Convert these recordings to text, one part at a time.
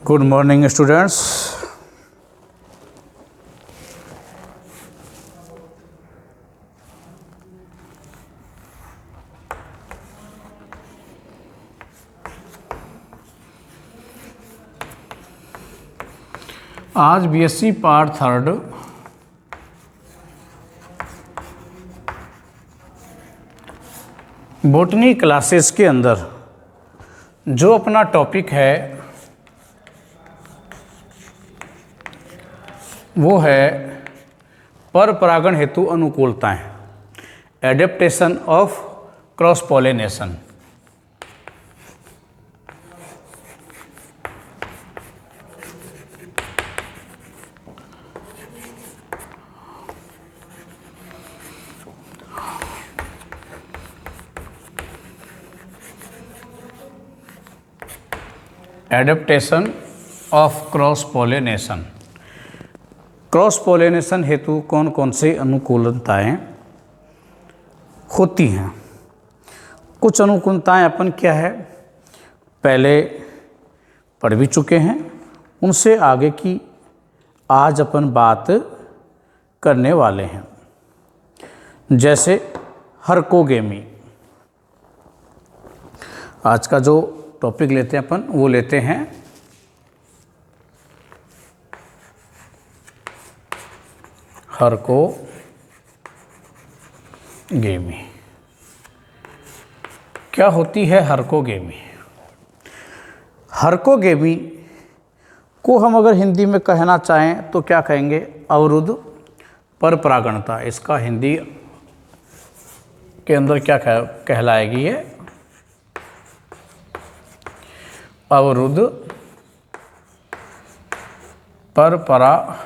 Good morning students. आज BSc part 3 botany classes के अंदर जो अपना टॉपिक है वो है पर परागण हेतु अनुकूलताएं, adaptation of cross pollination. Adaptation of cross pollination. Cross pollination हेतु कौन कौन से अनुकूलताएं होती हैं? कुछ अनुकूलताएं अपन क्या है पहले पढ़ भी चुके हैं, उनसे आगे की आज अपन बात करने वाले हैं। जैसे हरकोगेमी, आज का जो टॉपिक लेते हैं अपन वो लेते हैं हरकोगेमी। क्या होती है हरकोगेमी? हरकोगेमी को हम अगर हिंदी में कहना चाहें तो क्या कहेंगे? अवरुद्ध परपरागणता। इसका हिंदी के अंदर क्या कहलाएगी? ये अवरुद्ध परपरागणता।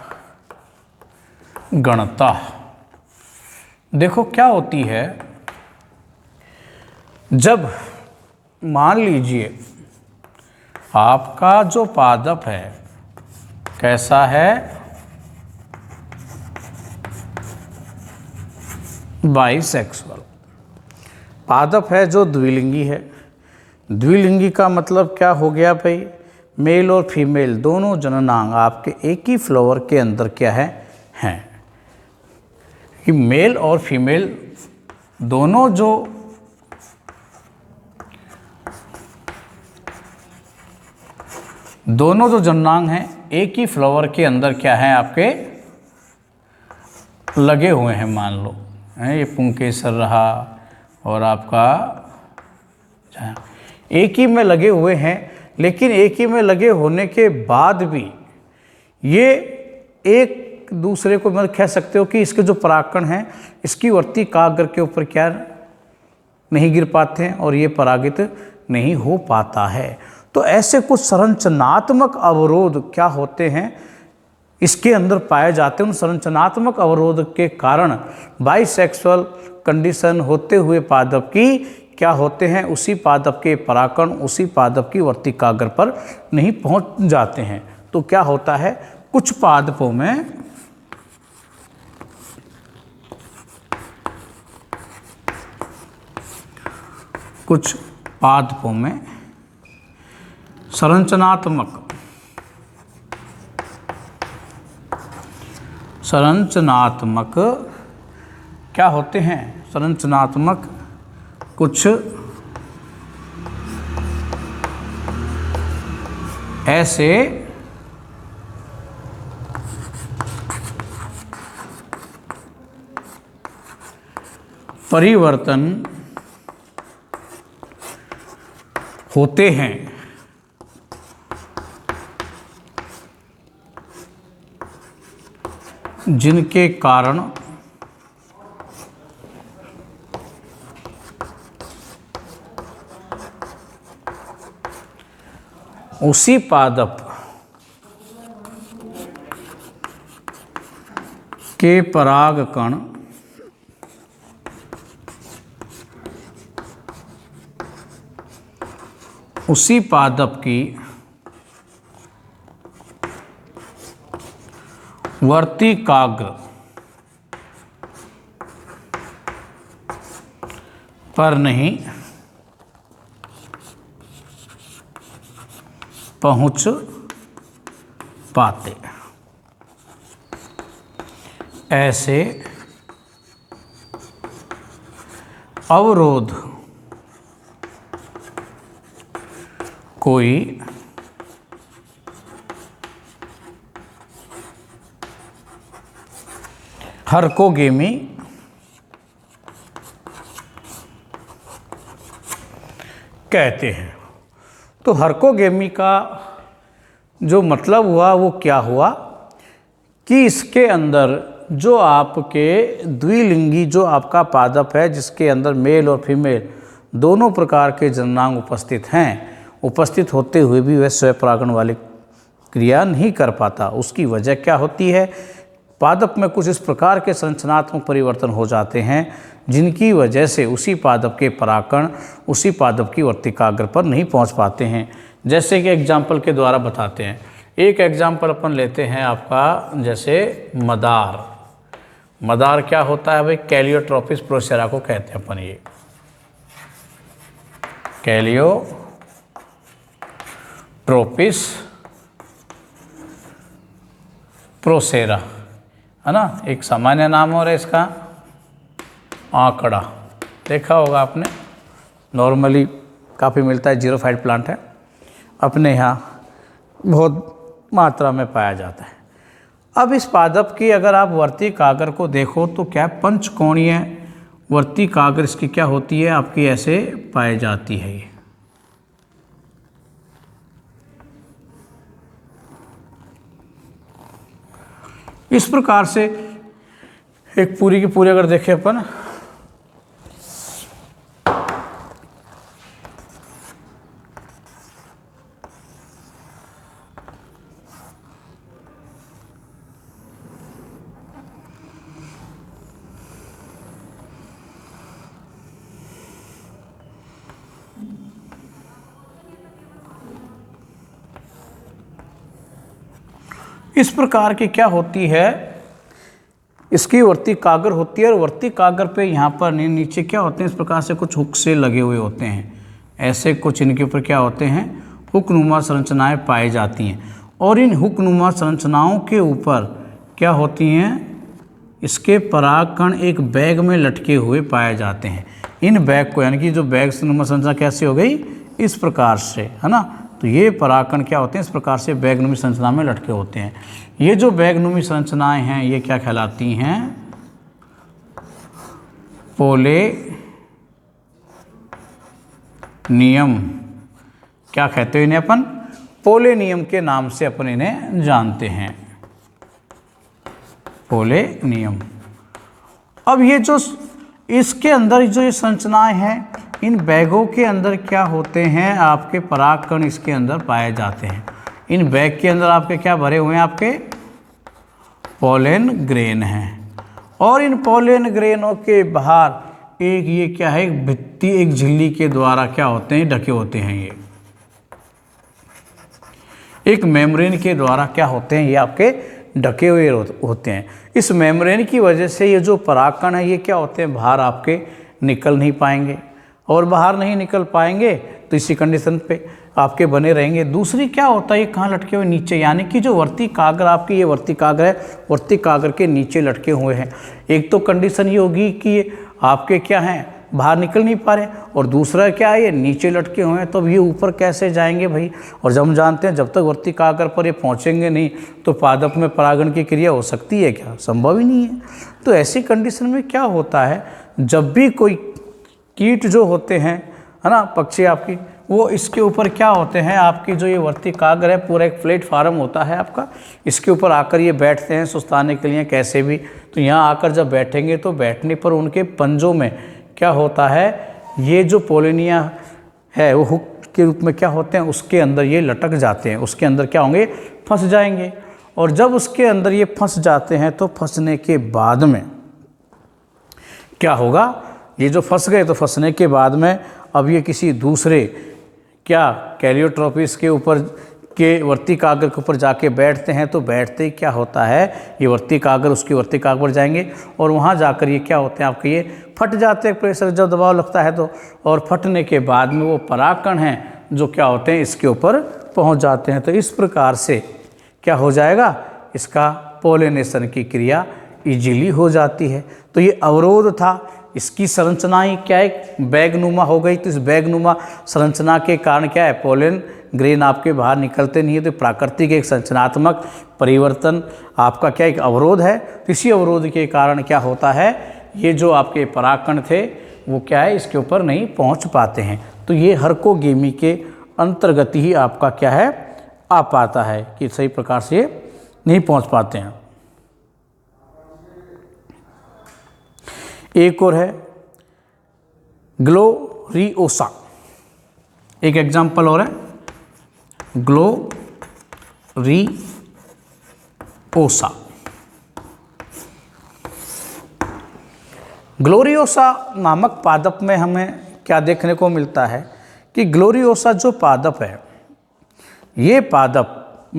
देखो क्या होती है, जब मान लीजिए आपका जो पादप है कैसा है? बाइसेक्सुअल पादप है जो द्विलिंगी है। द्विलिंगी का मतलब क्या हो गया भाई? मेल और फीमेल दोनों जननांग आपके एक ही फ्लावर के अंदर क्या है हैं कि मेल और फीमेल दोनों जो जननांग हैं एक ही फ्लावर के अंदर क्या है आपके लगे हुए हैं। मान लो ये पुंकेसर रहा और आपका एक ही में लगे हुए हैं, लेकिन एक ही में लगे होने के बाद भी ये एक दूसरे को मतलब कह सकते हो कि इसके जो परागकण हैं इसकी वर्ती काग्र के ऊपर क्या नहीं गिर पाते हैं और ये परागित नहीं हो पाता है। तो ऐसे कुछ संरचनात्मक अवरोध क्या होते हैं इसके अंदर पाए जाते हैं। उन संरचनात्मक अवरोध के कारण बाइसेक्सुअल कंडीशन होते हुए पादप की क्या होते हैं, उसी पादप के परागकण उसी पादप की वर्तिकाग्र पर नहीं पहुंच जाते हैं। तो क्या होता है, कुछ पादपों में संरचनात्मक क्या होते हैं? संरचनात्मक कुछ ऐसे परिवर्तन होते हैं जिनके कारण उसी पादप के परागकण उसी पादप की वर्तिकाग्र पर नहीं पहुंच पाते। ऐसे अवरोध कोई हरकोगेमी कहते हैं। तो हरकोगेमी का जो मतलब हुआ वो क्या हुआ कि इसके अंदर जो आपके द्विलिंगी जो आपका पादप है, जिसके अंदर मेल और फीमेल दोनों प्रकार के जननांग उपस्थित हैं, उपस्थित होते हुए भी वह स्वपरागण वाली क्रिया नहीं कर पाता। उसकी वजह क्या होती है? पादप में कुछ इस प्रकार के संरचनात्मक परिवर्तन हो जाते हैं जिनकी वजह से उसी पादप के परागकण उसी पादप की वर्तिकाग्र पर नहीं पहुंच पाते हैं। जैसे कि एग्जाम्पल के द्वारा बताते हैं। एक एग्जाम्पल अपन लेते हैं आपका, जैसे मदार। मदार क्या होता है भाई? कैलियोट्रोपिस प्रोसेरा को कहते हैं अपन। ये कैलियोट्रोपिस प्रोसेरा है ना, एक सामान्य नाम और है इसका आंकड़ा। देखा होगा आपने, नॉर्मली काफ़ी मिलता है, जीरोफाइट प्लांट है, अपने यहाँ बहुत मात्रा में पाया जाता है। अब इस पादप की अगर आप वर्तिकाग्र को देखो तो क्या पंचकोणीय वर्तिकाग्र इसकी क्या होती है आपकी, ऐसे पाई जाती है। ये इस प्रकार से एक पूरी की पूरी अगर देखें अपन, इस प्रकार की क्या होती है, इसकी वर्तिकाग्र होती है और वर्तिकाग्र पे यहाँ पर नीचे क्या होते हैं, इस प्रकार से कुछ हुक से लगे हुए होते हैं। ऐसे कुछ इनके ऊपर क्या होते हैं, हुकनुमा संरचनाएं पाई जाती हैं। और इन हुकनुमा संरचनाओं के ऊपर क्या होती हैं, इसके परागकण एक बैग में लटके हुए पाए जाते हैं। इन बैग को, यानी कि जो बैग नुमा संरचना कैसे हो गई, इस प्रकार से, है ना। तो ये परागकण क्या होते हैं, इस प्रकार से बैगनुमी संरचना में लटके होते हैं। ये जो बैगनुमी संरचनाएं हैं ये क्या कहलाती हैं, पोलेनियम। क्या कहते हैं इन्हें अपन, पोलेनियम के नाम से अपन इन्हें जानते हैं, पोलेनियम। अब ये जो इसके अंदर जो ये संरचनाएं हैं, इन बैगों के अंदर क्या होते हैं, आपके परागकण इसके अंदर पाए जाते हैं। इन बैग के अंदर आपके क्या भरे हुए हैं, आपके पोलेन ग्रेन हैं। और इन पोलेन ग्रेनों के बाहर एक ये क्या है, एक भित्ति, एक झिल्ली के द्वारा क्या होते हैं, ढके होते हैं। ये एक मेम्ब्रेन के द्वारा क्या होते हैं, ये आपके ढके हुए होते हैं। इस मेम्ब्रेन की वजह से ये जो परागकण है ये क्या होते हैं, बाहर आपके निकल नहीं पाएंगे, और बाहर नहीं निकल पाएंगे तो इसी कंडीशन पे आपके बने रहेंगे। दूसरी क्या होता है, ये कहाँ लटके हुए, नीचे, यानी कि जो वर्तिकाग्र आपकी ये वर्तिकाग्र है, वर्तिकाग्र के नीचे लटके हुए हैं। एक तो कंडीशन ये होगी कि ये आपके क्या हैं, बाहर निकल नहीं पा रहे, और दूसरा क्या है, ये नीचे लटके हुए हैं, तो अब ये ऊपर कैसे जाएंगे भाई। और जब हम जानते हैं जब तक वर्तिकाग्र पर ये पहुँचेंगे नहीं तो पादप में परागण की क्रिया हो सकती है क्या, संभव ही नहीं है। तो ऐसी कंडीशन में क्या होता है, जब भी कोई कीट जो होते हैं, है ना, पक्षी आपकी, वो इसके ऊपर क्या होते हैं, आपकी जो ये वर्तिकाग्र है पूरा एक प्लेटफार्म होता है आपका, इसके ऊपर आकर ये बैठते हैं सुस्ताने के लिए कैसे भी। तो यहाँ आकर जब बैठेंगे तो बैठने पर उनके पंजों में क्या होता है, ये जो पोलिनिया है वो हुक के रूप में क्या होते हैं, उसके अंदर ये लटक जाते हैं, उसके अंदर क्या होंगे, फंस जाएंगे। और जब उसके अंदर ये फंस जाते हैं तो फंसने के बाद में क्या होगा, ये जो फंस गए तो फंसने के बाद में अब ये किसी दूसरे क्या कैलियोट्रोपिस के ऊपर के वर्तिकाग्र के ऊपर जाके बैठते हैं तो बैठते ही क्या होता है, ये वर्तिकाग्र उसकी वर्तिकाग्र पर जाएंगे और वहाँ जाकर ये क्या होते हैं आपके, ये फट जाते हैं प्रेशर जब दबाव लगता है तो, और फटने के बाद में वो परागकण हैं जो क्या होते हैं इसके ऊपर पहुँच जाते हैं। तो इस प्रकार से क्या हो जाएगा, इसका पोलिनेशन की क्रिया इजीली हो जाती है। तो ये अवरोध था, इसकी संरचना ही क्या है, बैगनुमा हो गई। तो इस बैगनुमा संरचना के कारण क्या है, पोलन ग्रेन आपके बाहर निकलते नहीं है। तो प्राकृतिक एक संरचनात्मक परिवर्तन आपका क्या एक अवरोध है। तो इसी अवरोध के कारण क्या होता है, ये जो आपके परागकण थे वो क्या है इसके ऊपर नहीं पहुंच पाते हैं। तो ये हर्कोगेमी के अंतर्गत ही आपका क्या है आ पाता है कि सही प्रकार से नहीं पहुंच पाते हैं। एक और है ग्लोरियोसा, एक एग्जाम्पल और है ग्लोरियोसा। ग्लोरियोसा नामक पादप में हमें क्या देखने को मिलता है कि ग्लोरियोसा जो पादप है, ये पादप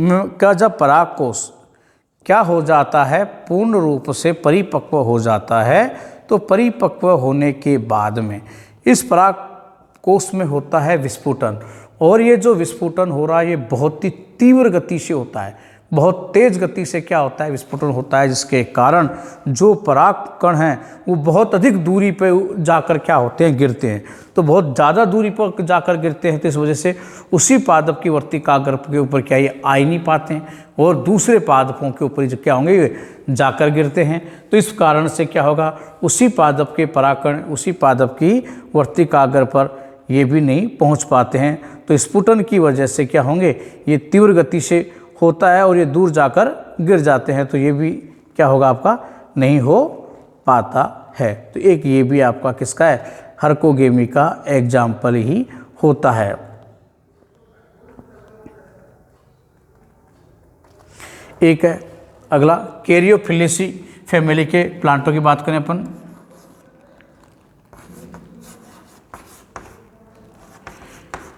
का जब परागकोश क्या हो जाता है, पूर्ण रूप से परिपक्व हो जाता है, तो परिपक्व होने के बाद में इस परागकोश में होता है विस्फुटन। और ये जो विस्फुटन हो रहा है ये बहुत ही तीव्र गति से होता है, बहुत तेज गति से क्या होता है विस्फुटन होता है, जिसके कारण जो परागकण हैं वो बहुत अधिक दूरी पर जाकर क्या होते हैं गिरते हैं। तो बहुत ज़्यादा दूरी पर जाकर गिरते हैं, तो इस वजह से उसी पादप की वर्तिकाग्र के ऊपर क्या ये आ ही नहीं पाते हैं और दूसरे पादपों के ऊपर जो क्या होंगे ये जाकर गिरते हैं। तो इस कारण से क्या होगा, उसी पादप के परागकण उसी पादप की वर्तिकाग्र पर ये भी नहीं पहुंच पाते हैं। तो स्फुटन की वजह से क्या होंगे, ये तीव्र गति से होता है और ये दूर जाकर गिर जाते हैं। तो ये भी क्या होगा आपका नहीं हो पाता है। तो एक ये भी आपका किसका है, हर्कोगेमी का एग्जाम्पल ही होता है। एक है अगला कैरियोफिलिसी फैमिली के प्लांटों की बात करें अपन।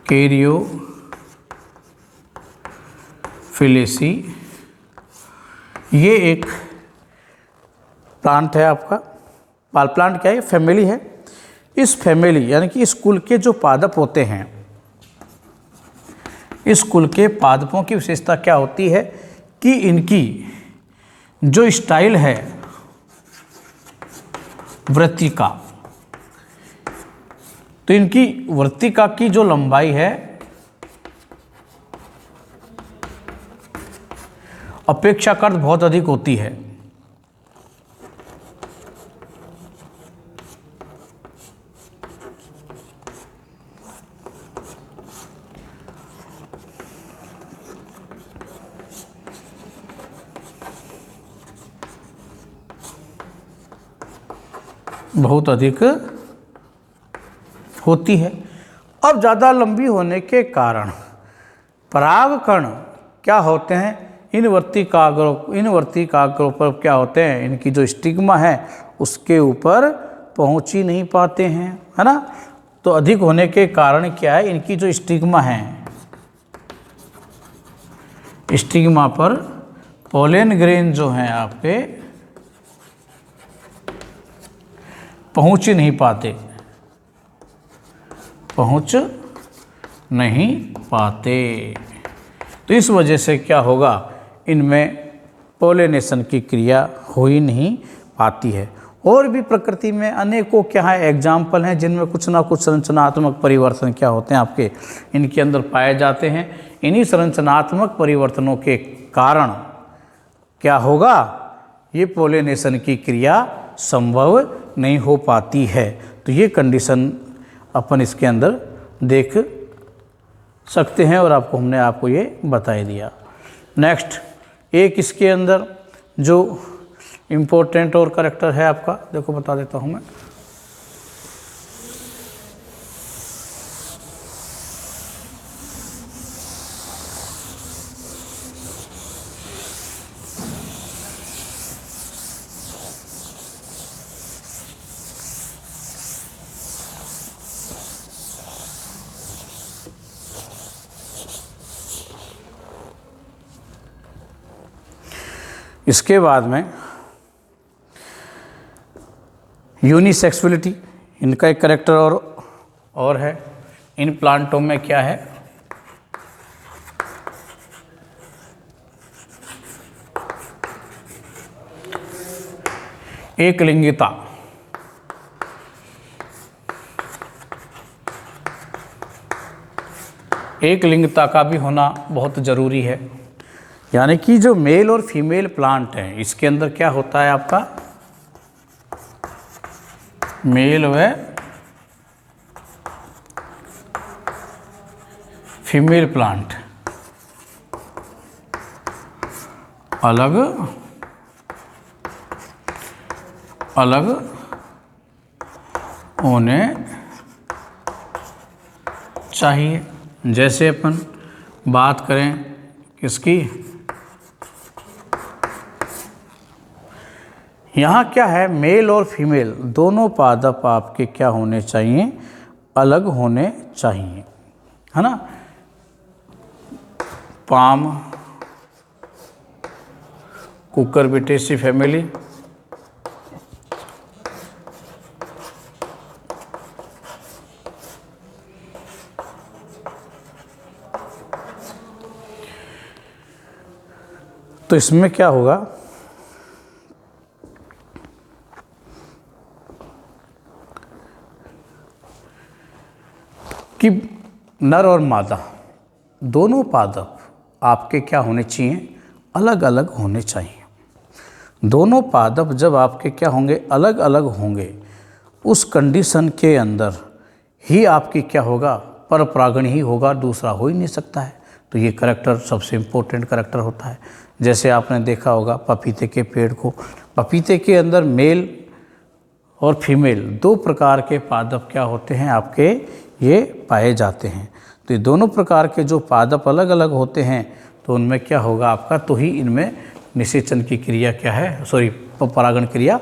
कैरियोफिलिसी ये एक प्लांट है आपका, पाल प्लांट क्या है, फैमिली है। इस फैमिली यानी कि इस कुल के जो पादप होते हैं, इस कुल के पादपों की विशेषता क्या होती है कि इनकी जो स्टाइल है वृत्तिका, तो इनकी वृत्तिका की जो लंबाई है अपेक्षाकृत बहुत अधिक होती है। बहुत अधिक होती है। अब ज़्यादा लंबी होने के कारण परागकण क्या होते हैं, इन वर्तिकाग्रों पर क्या होते हैं, इनकी जो स्टिग्मा है उसके ऊपर पहुंच ही नहीं पाते हैं, है ना। तो अधिक होने के कारण क्या है, इनकी जो स्टिग्मा है, स्टिग्मा पर पोलन ग्रेन जो हैं आपके पहुंच ही नहीं पाते, पहुंच नहीं पाते। तो इस वजह से क्या होगा, इनमें पोलिनेशन की क्रिया हो ही नहीं पाती है। और भी प्रकृति में अनेकों क्या है एग्जाम्पल हैं जिनमें कुछ ना कुछ संरचनात्मक परिवर्तन क्या होते हैं आपके इनके अंदर पाए जाते हैं। इन्हीं संरचनात्मक परिवर्तनों के कारण क्या होगा, ये पोलिनेशन की क्रिया संभव नहीं हो पाती है। तो ये कंडीशन अपन इसके अंदर देख सकते हैं और हमने आपको ये बता ही दिया। नेक्स्ट एक इसके अंदर जो इम्पोर्टेंट और करेक्टर है आपका, देखो बता देता हूँ मैं। इसके बाद में यूनिसेक्सुअलिटी, इनका एक कैरेक्टर और है। इन प्लांटों में क्या है, एक लिंगिता, एक लिंगिता का भी होना बहुत ज़रूरी है। यानी कि जो मेल और फीमेल प्लांट हैं इसके अंदर क्या होता है आपका, मेल व फीमेल प्लांट अलग अलग होने चाहिए। जैसे अपन बात करें किसकी, यहाँ क्या है, मेल और फीमेल दोनों पादप आपके क्या होने चाहिए, अलग होने चाहिए, है ना। पाम कुकुरबिटेसी फैमिली, तो इसमें क्या होगा कि नर और मादा दोनों पादप आपके क्या होने चाहिए, अलग अलग होने चाहिए। दोनों पादप जब आपके क्या होंगे, अलग अलग होंगे, उस कंडीशन के अंदर ही आपकी क्या होगा, परपरागण ही होगा, दूसरा हो ही नहीं सकता है। तो ये करैक्टर सबसे इम्पोर्टेंट करैक्टर होता है। जैसे आपने देखा होगा पपीते के पेड़ को, पपीते के अंदर मेल और फीमेल दो प्रकार के पादप क्या होते हैं आपके, ये पाए जाते हैं। तो ये दोनों प्रकार के जो पादप अलग अलग होते हैं तो उनमें क्या होगा आपका, तो ही इनमें निषेचन की क्रिया क्या है, परागण क्रिया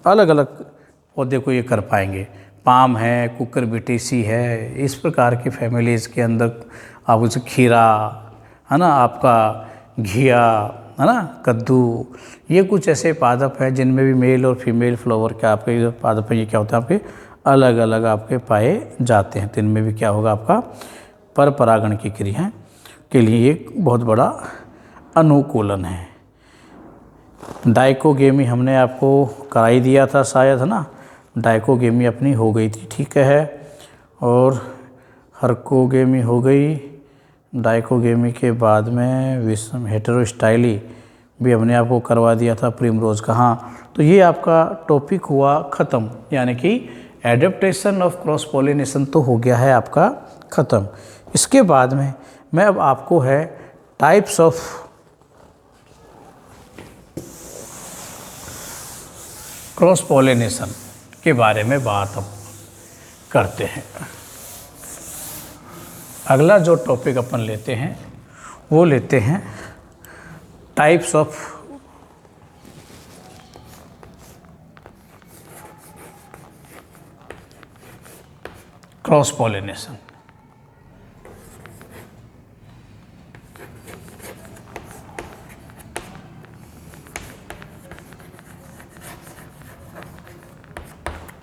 अलग अलग पौधे को ये कर पाएंगे। पाम है, कुकुरबिटेसी है, इस प्रकार के फैमिलीज़ के अंदर आप उसे खीरा है ना, आपका घिया है ना, कद्दू, ये कुछ ऐसे पादप हैं जिनमें भी मेल और फीमेल फ्लावर के आपके जो पादप हैं ये क्या होता है आपके अलग अलग आपके पाए जाते हैं। तो इनमें भी क्या होगा आपका पर परागण की क्रिया के लिए एक बहुत बड़ा अनुकूलन है। डाइकोगेमी हमने आपको कराई दिया था शायद, है ना, डाइकोगेमी अपनी हो गई थी, ठीक है। और हर्कोगेमी हो गई। डाइकोगेमी के बाद में विषम हेटेरोस्टाइली भी हमने आपको करवा दिया था प्रिमरोज का। हाँ, तो ये आपका टॉपिक हुआ ख़त्म, यानी कि एडेप्टेशन ऑफ क्रॉस पॉलिनेशन तो हो गया है आपका ख़त्म। इसके बाद में मैं अब आपको है टाइप्स ऑफ क्रॉस पॉलिनेशन के बारे में बात अब करते हैं। अगला जो टॉपिक अपन लेते हैं वो लेते हैं types of cross pollination.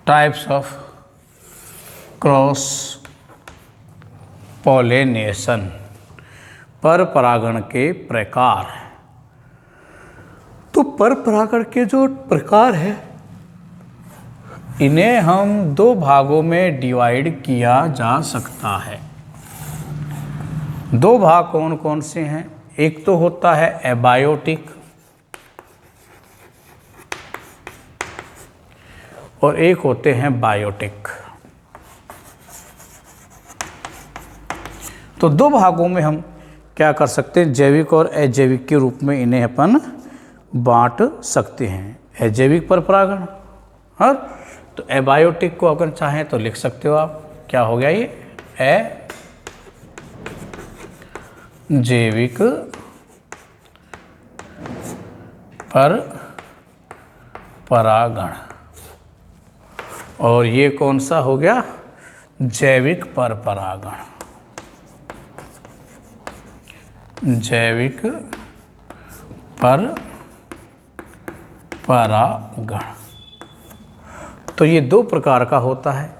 Types of cross pollination, पर परागण के प्रकार। तो पर परागण के जो प्रकार है इन्हें हम दो भागों में डिवाइड किया जा सकता है। दो भाग कौन कौन से हैं, एक तो होता है एबायोटिक और एक होते हैं बायोटिक। तो दो भागों में हम क्या कर सकते हैं, जैविक और अजैविक के रूप में इन्हें अपन बांट सकते हैं। अजैविक पर परागण, और तो एबायोटिक को अगर चाहें तो लिख सकते हो आप, क्या हो गया ये अजैविक पर परागण, और ये कौन सा हो गया, जैविक पर परागण। जैविक पर परागण। तो ये दो प्रकार का होता है।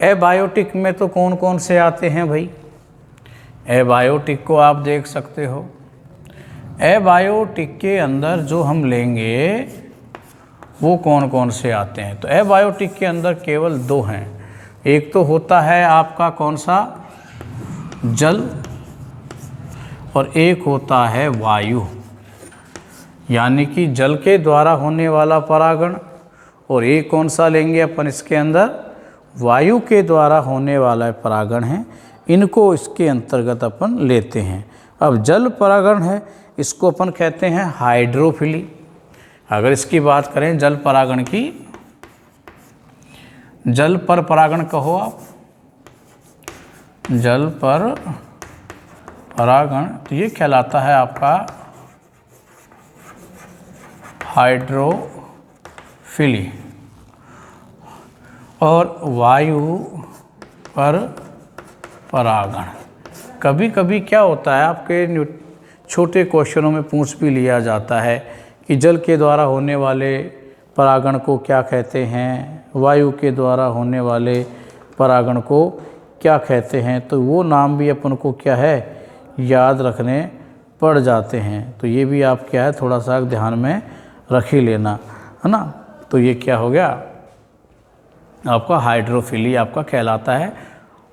एबायोटिक में तो कौन कौन से आते हैं भाई? एबायोटिक को आप देख सकते हो। एबायोटिक के अंदर जो हम लेंगे वो कौन कौन से आते हैं? तो एबायोटिक के अंदर केवल दो हैं। एक तो होता है आपका कौन सा? जल, और एक होता है वायु। यानी कि जल के द्वारा होने वाला परागण, और एक कौन सा लेंगे अपन इसके अंदर? वायु के द्वारा होने वाला परागण है। इनको इसके अंतर्गत अपन लेते हैं। अब जल परागण है, इसको अपन कहते हैं हाइड्रोफिली। अगर इसकी बात करें जल परागण की, जल पर परागण कहो आप, जल पर परागण, तो ये कहलाता है आपका हाइड्रोफिली। और वायु पर परागण, कभी कभी क्या होता है आपके छोटे क्वेश्चनों में पूछ भी लिया जाता है कि जल के द्वारा होने वाले परागण को क्या कहते हैं, वायु के द्वारा होने वाले परागण को क्या कहते हैं। तो वो नाम भी अपन को क्या है, याद रखने पड़ जाते हैं। तो ये भी आप क्या है, थोड़ा सा ध्यान में रख ही लेना, है ना। तो ये क्या हो गया आपका हाइड्रोफिली आपका कहलाता है।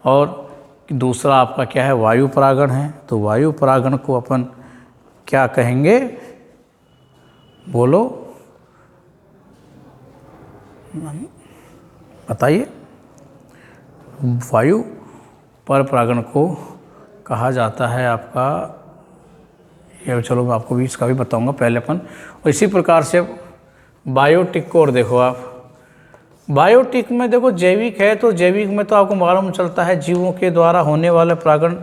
और दूसरा आपका क्या है, वायु परागण है। तो वायु परागण को अपन क्या कहेंगे, बोलो बताइए। वायु पर परागण को कहा जाता है आपका, ये चलो मैं आपको भी इसका भी बताऊंगा पहले अपन। और इसी प्रकार से बायोटिक को और देखो आप, बायोटिक में देखो जैविक है, तो जैविक में तो आपको मालूम चलता है जीवों के द्वारा होने वाले परागण।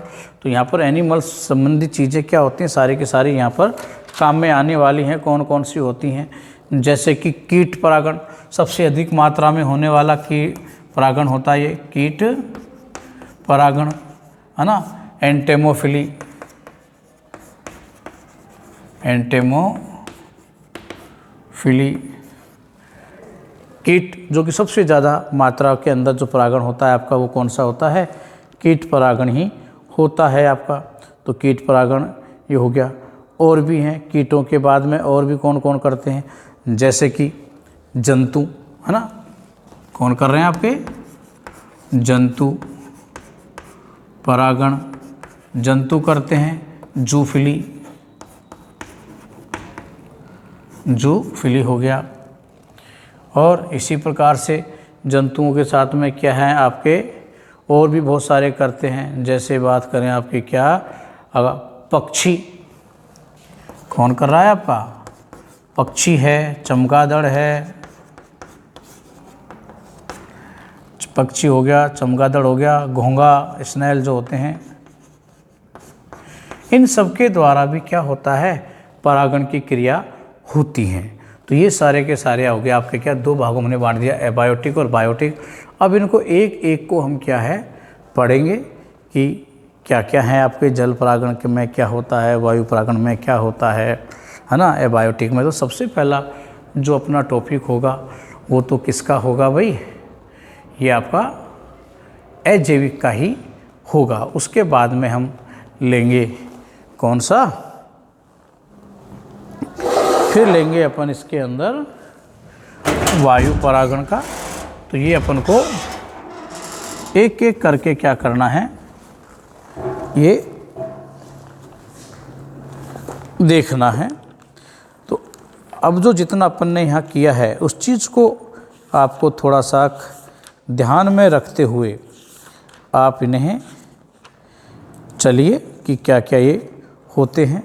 तो यहाँ पर एनिमल संबंधी चीज़ें क्या होती हैं, सारी की सारी यहाँ पर काम में आने वाली हैं। कौन कौन सी होती हैं? जैसे कि कीट परागण, सबसे अधिक मात्रा में होने वाला की परागण होता है ये कीट परागण, है ना। एंटेमोफिली, एंटेमोफिली कीट, जो कि सबसे ज़्यादा मात्रा के अंदर जो परागण होता है आपका, वो कौन सा होता है? कीट परागण ही होता है आपका। तो कीट परागण ये हो गया। और भी हैं कीटों के बाद में, और भी कौन कौन करते हैं, जैसे कि जंतु, है ना। कौन कर रहे हैं आपके? जंतु परागण, जंतु करते हैं। जूफिली, जूफिली हो गया। और इसी प्रकार से जंतुओं के साथ में क्या है आपके, और भी बहुत सारे करते हैं। जैसे बात करें आपकी क्या, अगर पक्षी, कौन कर रहा है आपका? पक्षी है, चमगादड़ है, पक्षी हो गया, चमगादड़ हो गया, घोंघा, स्नेल जो होते हैं, इन सब के द्वारा भी क्या होता है, परागण की क्रिया होती है। तो ये सारे के सारे हो गए आपके क्या, दो भागों में बांट दिया, एबायोटिक और बायोटिक। अब इनको एक एक को हम क्या है पढ़ेंगे कि क्या क्या है आपके जल परागण के में क्या होता है, वायु परागण में क्या होता है ना। एबायोटिक में तो सबसे पहला जो अपना टॉपिक होगा वो तो किसका होगा भाई, ये आपका अजैविक का ही होगा। उसके बाद में हम लेंगे कौन सा, फिर लेंगे अपन इसके अंदर वायु परागण का। तो ये अपन को एक एक करके क्या करना है, ये देखना है। तो अब जो जितना अपन ने यहाँ किया है उस चीज़ को आपको थोड़ा सा ध्यान में रखते हुए आप इन्हें चलिए कि क्या क्या ये होते हैं।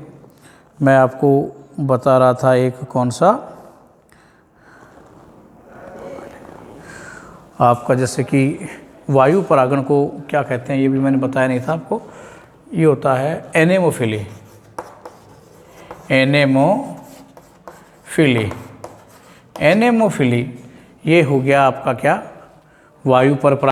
मैं आपको बता रहा था एक कौन सा आपका, जैसे कि वायु परागण को क्या कहते हैं ये भी मैंने बताया नहीं था आपको। ये होता है एनेमोफिली, एनेमोफिली, एनेमोफिली ये हो गया आपका क्या, वायु पर